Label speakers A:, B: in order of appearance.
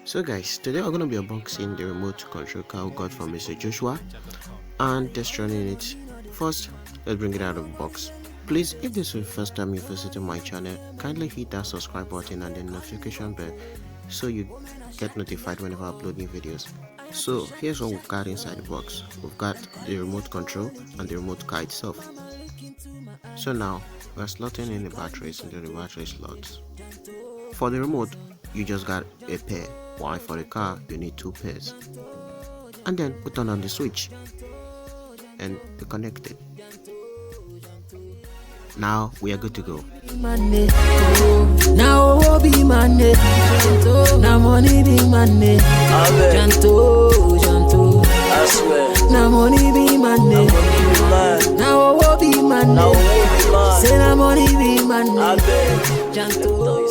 A: So guys, today we're going to be unboxing the remote control car we got from Mr. Joshua and test running it. First, let's bring it out of the box. Please, if this is the first time you're visiting my channel, kindly hit that subscribe button and the notification bell so you get notified whenever I upload new videos. So here's what we've got inside the box. We've got the remote control and the remote car itself. So now we're slotting in the batteries into the battery slots. For the remote, you just got a pair, while for the car you need two pairs. And then we turn on the switch and we connect it. Now we are good to go.
B: Now be money, now money be money. Janto,
C: I swear.
B: now money be money. Now be money. Say now money be money.
C: I beg.
B: Janto,